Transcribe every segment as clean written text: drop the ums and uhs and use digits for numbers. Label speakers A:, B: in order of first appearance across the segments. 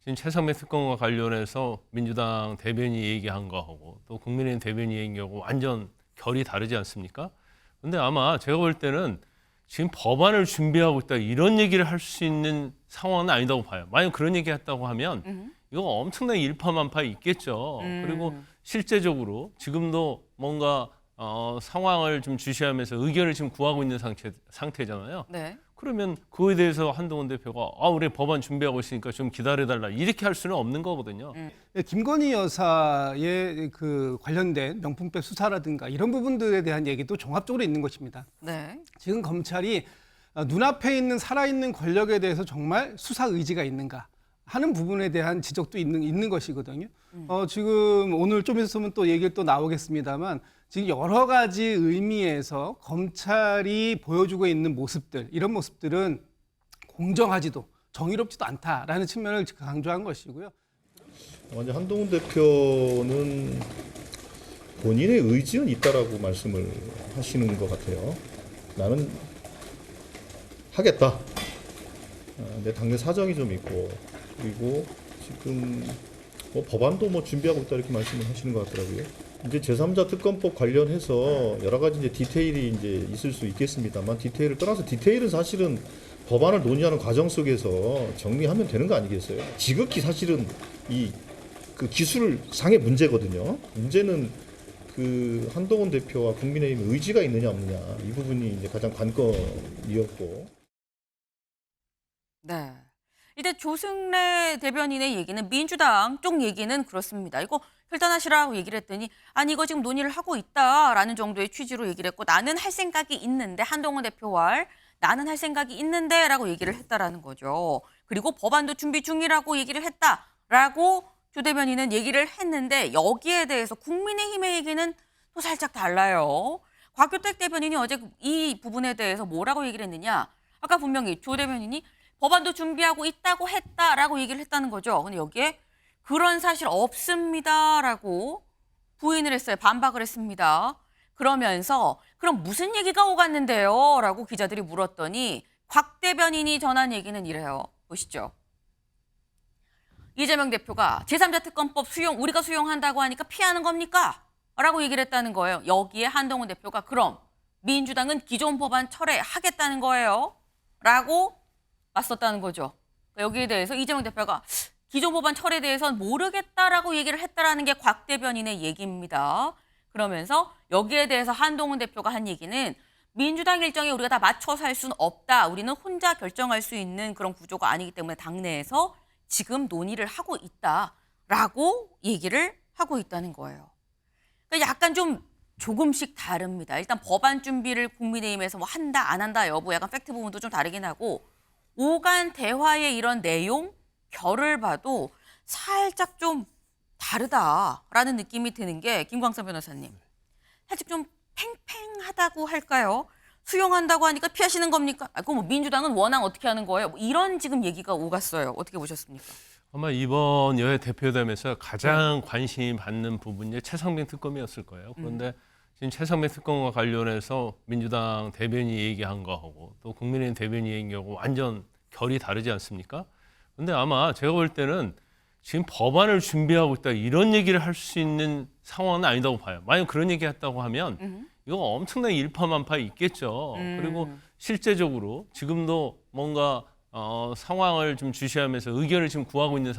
A: 지금 최상배 특검과 관련해서 민주당 대변인이 얘기한 거하고 또 국민의힘 대변인이 얘기하고 완전 결이 다르지 않습니까? 근데 아마 제가 볼 때는 지금 법안을 준비하고 있다 이런 얘기를 할 수 있는 상황은 아니다고 봐요. 만약 그런 얘기 했다고 하면 이거 엄청나게 일파만파 있겠죠. 그리고 실제적으로 지금도 뭔가 상황을 좀 주시하면서 의견을 지금 구하고 있는 상태잖아요.
B: 네.
A: 그러면 그거에 대해서 한동훈 대표가 우리 법안 준비하고 있으니까 좀 기다려달라 이렇게 할 수는 없는 거거든요.
C: 김건희 여사의 그 관련된 명품백 수사라든가 이런 부분들에 대한 얘기도 종합적으로 있는 것입니다.
B: 네.
C: 지금 검찰이 눈앞에 있는 살아있는 권력에 대해서 정말 수사 의지가 있는가 하는 부분에 대한 지적도 있는 것이거든요. 지금 오늘 좀 있으면 또 얘기가 또 나오겠습니다만 지금 여러 가지 의미에서 검찰이 보여주고 있는 모습들, 이런 모습들은 공정하지도 정의롭지도 않다라는 측면을 강조한 것이고요.
D: 먼저 한동훈 대표는 본인의 의지는 있다라고 말씀을 하시는 것 같아요. 나는 하겠다. 내 당내 사정이 좀 있고, 그리고 지금 법안도 준비하고 있다 이렇게 말씀을 하시는 것 같더라고요. 이제 제3자 특검법 관련해서 여러 가지 이제 디테일이 이제 있을 수 있겠습니다만 디테일을 떠나서 디테일은 사실은 법안을 논의하는 과정 속에서 정리하면 되는 거 아니겠어요? 지극히 사실은 그 기술상의 문제거든요. 문제는 그 한동훈 대표와 국민의힘 의지가 있느냐 없느냐 이 부분이 이제 가장 관건이었고.
B: 네. 일단 조승래 대변인의 얘기는 민주당 쪽 얘기는 그렇습니다. 이거 결단하시라고 얘기를 했더니 아니 이거 지금 논의를 하고 있다라는 정도의 취지로 얘기를 했고 나는 할 생각이 있는데 한동훈 대표와 나는 할 생각이 있는데 라고 얘기를 했다라는 거죠. 그리고 법안도 준비 중이라고 얘기를 했다라고 조 대변인은 얘기를 했는데 여기에 대해서 국민의힘의 얘기는 또 살짝 달라요. 곽규택 대변인이 어제 이 부분에 대해서 뭐라고 얘기를 했느냐. 아까 분명히 조 대변인이 법안도 준비하고 있다고 했다라고 얘기를 했다는 거죠. 근데 여기에 그런 사실 없습니다라고 부인을 했어요. 반박을 했습니다. 그러면서 그럼 무슨 얘기가 오갔는데요? 라고 기자들이 물었더니 곽 대변인이 전한 얘기는 이래요. 보시죠. 이재명 대표가 제3자 특검법 우리가 수용한다고 하니까 피하는 겁니까? 라고 얘기를 했다는 거예요. 여기에 한동훈 대표가 그럼 민주당은 기존 법안 철회하겠다는 거예요. 라고 맞섰다는 거죠. 여기에 대해서 이재명 대표가 기존 법안 철회에 대해서는 모르겠다라고 얘기를 했다라는 게 곽 대변인의 얘기입니다. 그러면서 여기에 대해서 한동훈 대표가 한 얘기는 민주당 일정에 우리가 다 맞춰서 할 수는 없다. 우리는 혼자 결정할 수 있는 그런 구조가 아니기 때문에 당내에서 지금 논의를 하고 있다라고 얘기를 하고 있다는 거예요. 그러니까 약간 좀 조금씩 다릅니다. 일단 법안 준비를 국민의힘에서 뭐 한다 안 한다 여부 약간 팩트 부분도 좀 다르긴 하고 오간 대화의 이런 내용, 결을 봐도 살짝 좀 다르다라는 느낌이 드는 게 김광선 변호사님. 살짝 좀 팽팽하다고 할까요? 수용한다고 하니까 피하시는 겁니까? 그럼 뭐 민주당은 원앙 어떻게 하는 거예요? 뭐 이런 지금 얘기가 오갔어요. 어떻게 보셨습니까?
A: 아마 이번 여야 대표회담에서 가장 관심이 받는 부분이 최상병 특검이었을 거예요. 그런데 지금 최상병 특검과 관련해서 민주당 대변인이 얘기한 거하고 또 국민의힘 대변인이 얘기하고 완전 결이 다르지 않습니까? 근데 아마 제가 볼 때는 지금 법안을 준비하고 있다 이런 얘기를 할 수 있는 상황은 아니다고 봐요. 만약 그런 얘기 했다고 하면 이거 엄청나게 일파만파 있겠죠. 그리고 실제적으로 지금도 뭔가 상황을 좀 주시하면서 의견을 지금 구하고 있는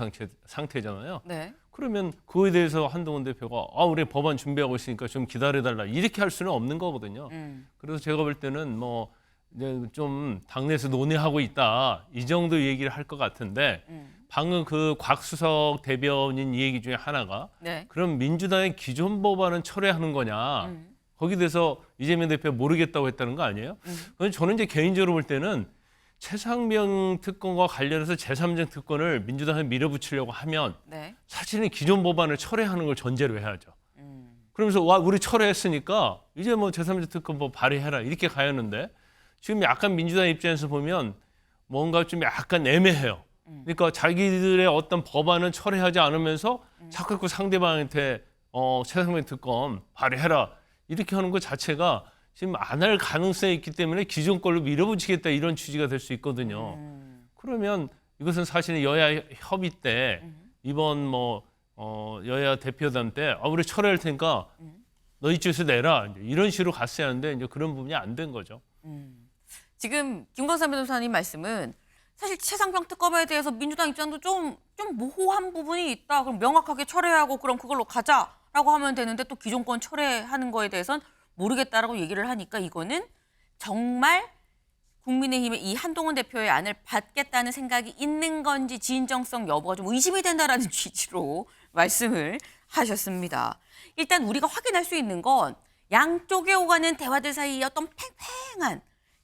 A: 상태잖아요.
B: 네.
A: 그러면 그거에 대해서 한동훈 대표가 우리 법안 준비하고 있으니까 좀 기다려달라 이렇게 할 수는 없는 거거든요. 그래서 제가 볼 때는 뭐 이제 좀 당내에서 논의하고 있다 이 정도 얘기를 할 것 같은데 방금 그 곽수석 대변인 얘기 중에 하나가
B: 네.
A: 그럼 민주당의 기존 법안은 철회하는 거냐 거기에 대해서 이재명 대표 모르겠다고 했다는 거 아니에요? 저는 이제 개인적으로 볼 때는 최상병 특검과 관련해서 제3자 특검을 민주당에 밀어붙이려고 하면
B: 네.
A: 사실은 기존 법안을 철회하는 걸 전제로 해야죠. 그러면서 우리 철회했으니까 이제 뭐 제3자 특검법 발의해라 이렇게 가였는데 지금 약간 민주당 입장에서 보면 뭔가 좀 약간 애매해요. 그러니까 자기들의 어떤 법안은 철회하지 않으면서 자꾸 상대방한테 최상병 특검 발의해라 이렇게 하는 것 자체가 지금 안 할 가능성이 있기 때문에 기존 걸로 밀어붙이겠다 이런 취지가 될 수 있거든요. 그러면 이것은 사실은 여야 협의 때 이번 여야 대표단 때 우리 철회할 테니까 너 이쪽에서 내라 이런 식으로 갔어야 하는데 이제 그런 부분이 안 된 거죠.
B: 지금 김건삼 변호사님 말씀은 사실 최상병 특검에 대해서 민주당 입장도 좀 모호한 부분이 있다. 그럼 명확하게 철회하고 그럼 그걸로 가자라고 하면 되는데 또 기존권 철회하는 거에 대해서는 모르겠다라고 얘기를 하니까 이거는 정말 국민의힘의 이 한동훈 대표의 안을 받겠다는 생각이 있는 건지 진정성 여부가 좀 의심이 된다라는 취지로 말씀을 하셨습니다. 일단 우리가 확인할 수 있는 건 양쪽에 오가는 대화들 사이에 어떤 팽팽한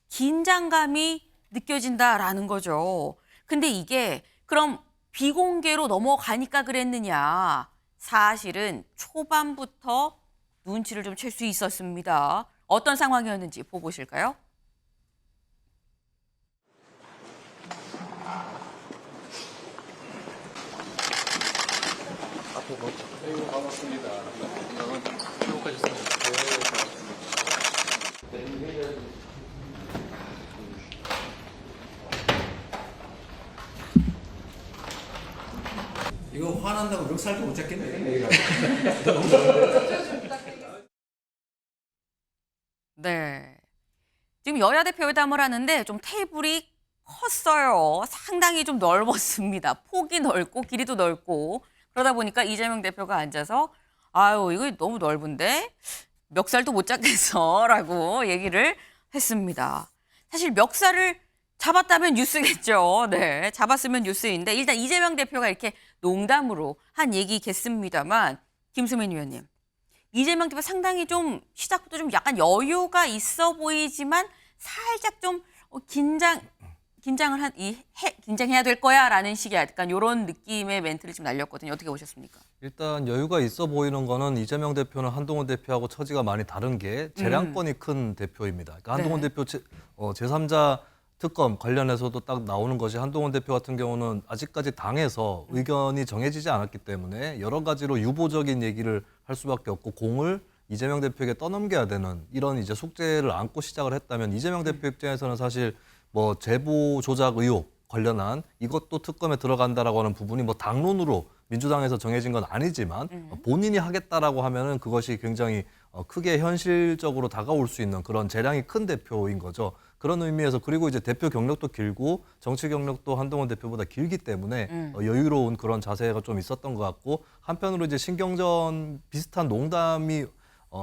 B: 긴장감이 느껴진다라는 거죠. 근데 이게 그럼 비공개로 넘어가니까 그랬느냐. 사실은 초반부터 눈치를 좀 챌 수 있었습니다. 어떤 상황이었는지 보고 오실까요?
E: 이거 화난다고 멱살도 못 잡겠네.
B: 네. 지금 여야 대표 회담을 하는데 좀 테이블이 컸어요. 상당히 좀 넓었습니다. 폭이 넓고 길이도 넓고 그러다 보니까 이재명 대표가 앉아서 아유 이거 너무 넓은데 멱살도 못 잡겠어라고 얘기를 했습니다. 사실 멱살을 잡았다면 뉴스겠죠. 네, 잡았으면 뉴스인데 일단 이재명 대표가 이렇게 농담으로 한 얘기겠습니다만 김수민 위원님, 이재명 대표 상당히 좀 시작부터 좀 약간 여유가 있어 보이지만 살짝 좀 긴장해야 될 거야라는 식의 약간 이런 느낌의 멘트를 지금 날렸거든요. 어떻게 보셨습니까?
F: 일단 여유가 있어 보이는 거는 이재명 대표는 한동훈 대표하고 처지가 많이 다른 게 재량권이 큰 대표입니다. 그러니까 한동훈
B: 네.
F: 대표 제3자 특검 관련해서도 딱 나오는 것이 한동훈 대표 같은 경우는 아직까지 당에서 의견이 정해지지 않았기 때문에 여러 가지로 유보적인 얘기를 할 수밖에 없고 공을 이재명 대표에게 떠넘겨야 되는 이런 이제 숙제를 안고 시작을 했다면 이재명 대표 입장에서는 사실 뭐 제보 조작 의혹 관련한 이것도 특검에 들어간다라고 하는 부분이 뭐 당론으로 민주당에서 정해진 건 아니지만 본인이 하겠다라고 하면은 그것이 굉장히 크게 현실적으로 다가올 수 있는 그런 재량이 큰 대표인 거죠. 그런 의미에서 그리고 이제 대표 경력도 길고 정치 경력도 한동훈 대표보다 길기 때문에 여유로운 그런 자세가 좀 있었던 것 같고 한편으로 이제 신경전 비슷한 농담이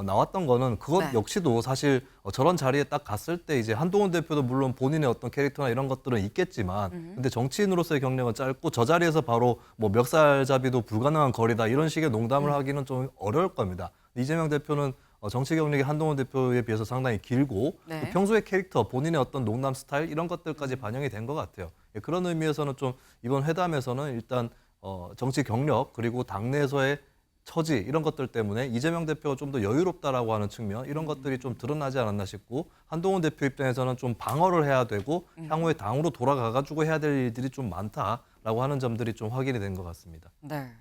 F: 나왔던 거는 그것
B: 네.
F: 역시도 사실 저런 자리에 딱 갔을 때 이제 한동훈 대표도 물론 본인의 어떤 캐릭터나 이런 것들은 있겠지만 근데 정치인으로서의 경력은 짧고 저 자리에서 바로 뭐 멱살잡이도 불가능한 거리다 이런 식의 농담을 하기는 좀 어려울 겁니다. 이재명 대표는 정치 경력이 한동훈 대표에 비해서 상당히 길고
B: 네.
F: 또 평소의 캐릭터, 본인의 어떤 농담 스타일 이런 것들까지 반영이 된 것 같아요. 예, 그런 의미에서는 좀 이번 회담에서는 일단 정치 경력 그리고 당내에서의 처지 이런 것들 때문에 이재명 대표가 좀 더 여유롭다라고 하는 측면 이런 것들이 좀 드러나지 않았나 싶고 한동훈 대표 입장에서는 좀 방어를 해야 되고 향후에 당으로 돌아가가지고 해야 될 일들이 좀 많다라고 하는 점들이 좀 확인이 된 것 같습니다.
B: 네.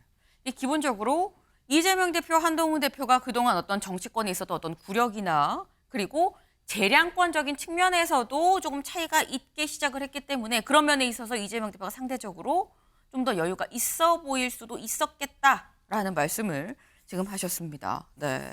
B: 이 기본적으로 이재명 대표, 한동훈 대표가 그동안 어떤 정치권에 있었던 어떤 구력이나 그리고 재량권적인 측면에서도 조금 차이가 있게 시작을 했기 때문에 그런 면에 있어서 이재명 대표가 상대적으로 좀 더 여유가 있어 보일 수도 있었겠다라는 말씀을 지금 하셨습니다. 네.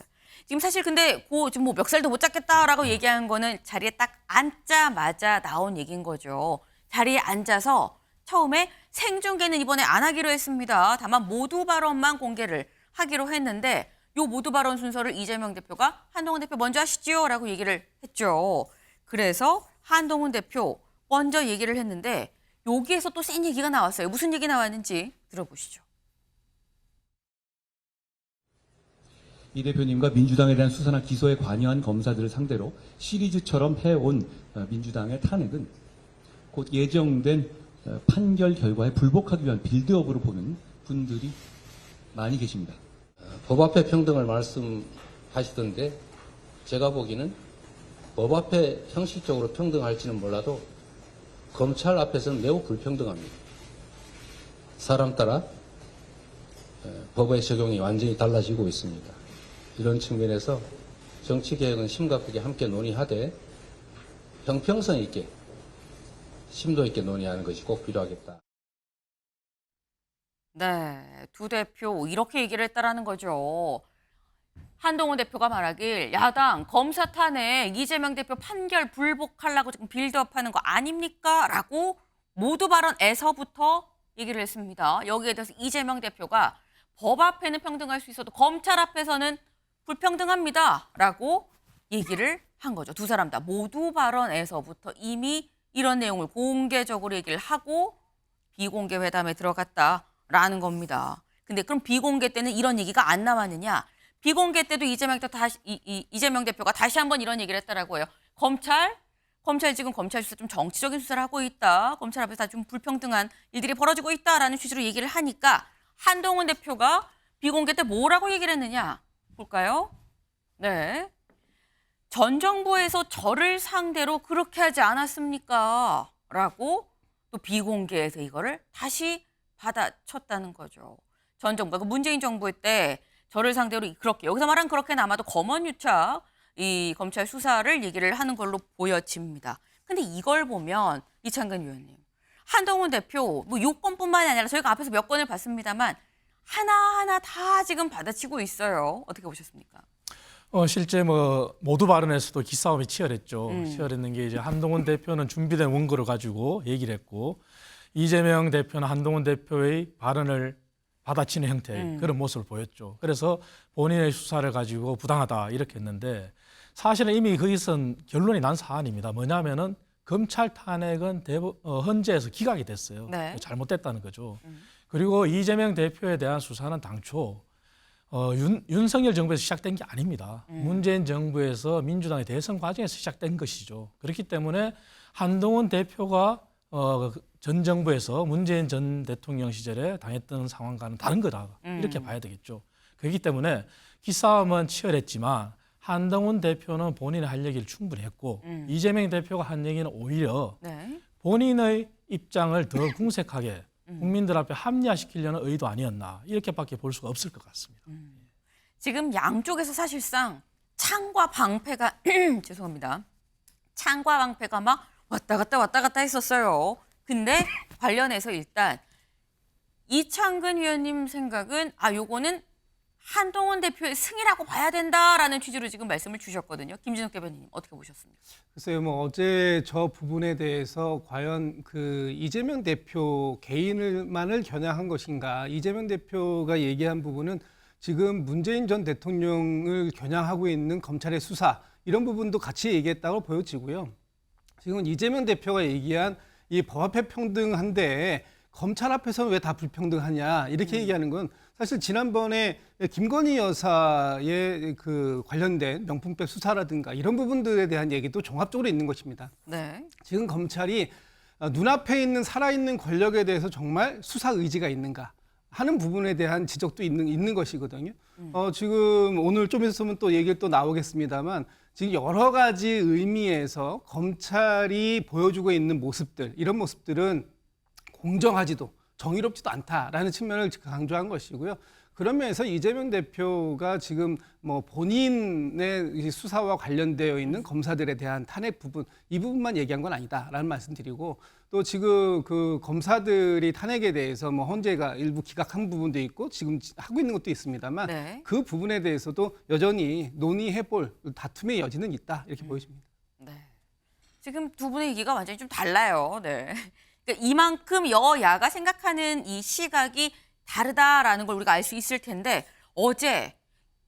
B: 지금 사실 근데 지금 뭐 멱살도 못 잡겠다라고 얘기한 거는 자리에 딱 앉자마자 나온 얘기인 거죠. 자리에 앉아서 처음에 생중계는 이번에 안 하기로 했습니다. 다만 모두 발언만 공개를 하기로 했는데 요 모두 발언 순서를 이재명 대표가 한동훈 대표 먼저 하시죠 라고 얘기를 했죠. 그래서 한동훈 대표 먼저 얘기를 했는데 여기에서 또 센 얘기가 나왔어요. 무슨 얘기 나왔는지 들어보시죠.
G: 이 대표님과 민주당에 대한 수사나 기소에 관여한 검사들을 상대로 시리즈처럼 해온 민주당의 탄핵은 곧 예정된 판결 결과에 불복하기 위한 빌드업으로 보는 분들이 많이 계십니다.
H: 법 앞에 평등을 말씀하시던데 제가 보기에는 법 앞에 형식적으로 평등할지는 몰라도 검찰 앞에서는 매우 불평등합니다. 사람 따라 법의 적용이 완전히 달라지고 있습니다. 이런 측면에서 정치개혁은 심각하게 함께 논의하되 형평성 있게 심도 있게 논의하는 것이 꼭 필요하겠다.
B: 네, 두 대표 이렇게 얘기를 했다라는 거죠. 한동훈 대표가 말하길 야당 검사 탄핵 이재명 대표 판결 불복하려고 지금 빌드업하는 거 아닙니까? 라고 모두 발언에서부터 얘기를 했습니다. 여기에 대해서 이재명 대표가 법 앞에는 평등할 수 있어도 검찰 앞에서는 불평등합니다. 라고 얘기를 한 거죠. 두 사람 다 모두 발언에서부터 이미 이런 내용을 공개적으로 얘기를 하고 비공개 회담에 들어갔다라는 겁니다. 근데 그럼 비공개 때는 이런 얘기가 안 나왔느냐? 비공개 때도 이재명 대표가 다시 한번 이런 얘기를 했다라고 해요. 검찰 지금 검찰 수사 좀 정치적인 수사를 하고 있다. 검찰 앞에서 좀 불평등한 일들이 벌어지고 있다라는 취지로 얘기를 하니까 한동훈 대표가 비공개 때 뭐라고 얘기를 했느냐? 볼까요? 네. 전 정부에서 저를 상대로 그렇게 하지 않았습니까? 라고 또 비공개에서 이거를 다시 받아쳤다는 거죠. 전 정부가 그 문재인 정부 때 저를 상대로 그렇게 여기서 말한 그렇게는 아마도 검언유착 이 검찰 수사를 얘기를 하는 걸로 보여집니다. 근데 이걸 보면 이창근 의원님, 한동훈 대표 뭐 요건뿐만이 아니라 저희가 앞에서 몇 건을 봤습니다만 하나하나 다 지금 받아치고 있어요. 어떻게 보셨습니까?
I: 실제 모두 발언에서도 기싸움이 치열했죠. 치열했는 게 이제 한동훈 대표는 준비된 원고를 가지고 얘기를 했고 이재명 대표는 한동훈 대표의 발언을 받아치는 형태의 그런 모습을 보였죠. 그래서 본인의 수사를 가지고 부당하다 이렇게 했는데 사실은 이미 거기선 결론이 난 사안입니다. 뭐냐면은 검찰 탄핵은 헌재에서 기각이 됐어요.
B: 네.
I: 잘못됐다는 거죠. 그리고 이재명 대표에 대한 수사는 당초 윤석열 정부에서 시작된 게 아닙니다. 문재인 정부에서 민주당의 대선 과정에서 시작된 것이죠. 그렇기 때문에 한동훈 대표가 전 정부에서 문재인 전 대통령 시절에 당했던 상황과는 다른 거다. 이렇게 봐야 되겠죠. 그렇기 때문에 기싸움은 치열했지만 한동훈 대표는 본인의 할 얘기를 충분히 했고 이재명 대표가 한 얘기는 오히려
B: 네.
I: 본인의 입장을 더 궁색하게 국민들 앞에 합리화시키려는 의도 아니었나 이렇게밖에 볼 수가 없을 것 같습니다.
B: 지금 양쪽에서 사실상 창과 방패가 죄송합니다. 창과 방패가 막 왔다 갔다 했었어요. 근데 관련해서 일단 이창근 의원님 생각은 요거는 한동훈 대표의 승이라고 봐야 된다라는 취지로 지금 말씀을 주셨거든요. 김진욱 대변인님 어떻게 보셨습니까?
C: 글쎄요, 어제 저 부분에 대해서 과연 그 이재명 대표 개인만을 겨냥한 것인가? 이재명 대표가 얘기한 부분은 지금 문재인 전 대통령을 겨냥하고 있는 검찰의 수사 이런 부분도 같이 얘기했다고 보여지고요. 지금 이재명 대표가 얘기한 이 법 앞에 평등한데 검찰 앞에서는 왜 다 불평등하냐 이렇게 얘기하는 건 사실 지난번에 김건희 여사의 그 관련된 명품백 수사라든가 이런 부분들에 대한 얘기도 종합적으로 있는 것입니다.
B: 네.
C: 지금 검찰이 눈앞에 있는 살아있는 권력에 대해서 정말 수사 의지가 있는가 하는 부분에 대한 지적도 있는 것이거든요. 지금 오늘 좀 있으면 또 얘기를 또 나오겠습니다만 지금 여러 가지 의미에서 검찰이 보여주고 있는 모습들 이런 모습들은 공정하지도 정의롭지도 않다라는 측면을 강조한 것이고요. 그런 면에서 이재명 대표가 지금 본인의 수사와 관련되어 있는 검사들에 대한 탄핵 부분 이 부분만 얘기한 건 아니다라는 말씀드리고 또 지금 그 검사들이 탄핵에 대해서 헌재가 일부 기각한 부분도 있고 지금 하고 있는 것도 있습니다만
B: 네.
C: 그 부분에 대해서도 여전히 논의해볼 다툼의 여지는 있다 이렇게 보여집니다.
B: 네. 지금 두 분의 얘기가 완전히 좀 달라요. 네. 그러니까 이만큼 여야가 생각하는 이 시각이 다르다라는 걸 우리가 알 수 있을 텐데 어제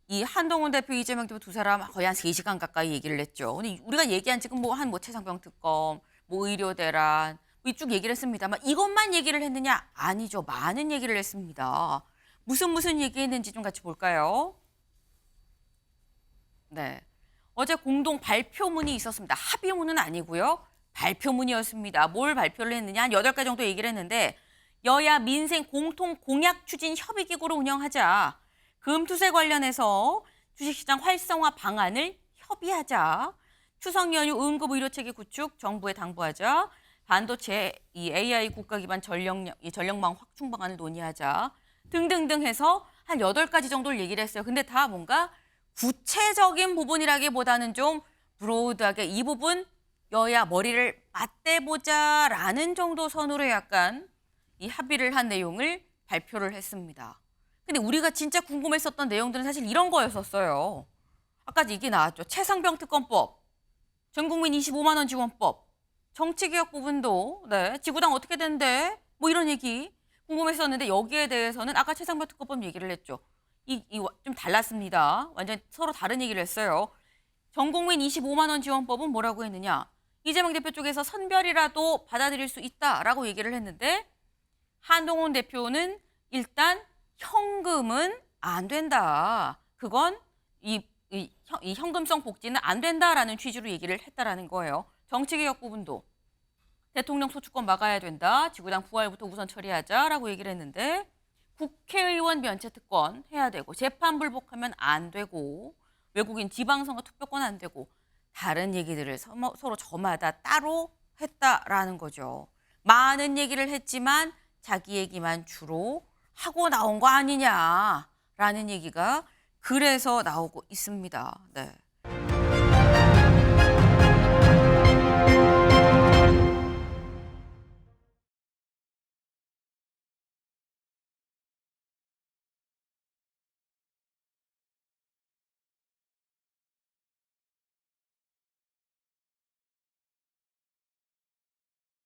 B: 이 한동훈 대표, 이재명 대표 두 사람 거의 한 3시간 가까이 얘기를 했죠. 근데 우리가 얘기한 지금 최상병 특검, 의료 대란 쭉 얘기를 했습니다만 이것만 얘기를 했느냐? 아니죠. 많은 얘기를 했습니다. 무슨 얘기했는지 좀 같이 볼까요? 네. 어제 공동 발표문이 있었습니다. 합의문은 아니고요. 발표문이었습니다. 뭘 발표를 했느냐? 한 8가지 정도 얘기를 했는데 여야 민생 공통 공약 추진 협의기구를 운영하자. 금투세 관련해서 주식시장 활성화 방안을 협의하자. 추석 연휴 응급 의료체계 구축 정부에 당부하자. 반도체 이 AI 국가 기반 전력망 확충 방안을 논의하자. 등등등 해서 한 8가지 정도를 얘기를 했어요. 근데 다 뭔가 구체적인 부분이라기보다는 좀 브로드하게 이 부분 여야 머리를 맞대보자라는 정도 선으로 약간 이 합의를 한 내용을 발표를 했습니다. 근데 우리가 진짜 궁금했었던 내용들은 사실 이런 거였었어요. 아까 얘기 나왔죠. 최상병 특검법, 전국민 25만 원 지원법, 정치개혁 부분도 네, 지구당 어떻게 되는데 뭐 이런 얘기 궁금했었는데 여기에 대해서는 아까 최상병 특검법 얘기를 했죠. 좀 달랐습니다. 완전 서로 다른 얘기를 했어요. 전국민 25만 원 지원법은 뭐라고 했느냐. 이재명 대표 쪽에서 선별이라도 받아들일 수 있다라고 얘기를 했는데 한동훈 대표는 일단 현금은 안 된다. 그건 이 현금성 복지는 안 된다라는 취지로 얘기를 했다라는 거예요. 정치개혁 부분도 대통령 소추권 막아야 된다. 지구당 부활부터 우선 처리하자라고 얘기를 했는데 국회의원 면책 특권 해야 되고 재판 불복하면 안 되고 외국인 지방선거 투표권 안 되고 다른 얘기들을 서로 저마다 따로 했다라는 거죠. 많은 얘기를 했지만 자기 얘기만 주로 하고 나온 거 아니냐라는 얘기가 그래서 나오고 있습니다. 네.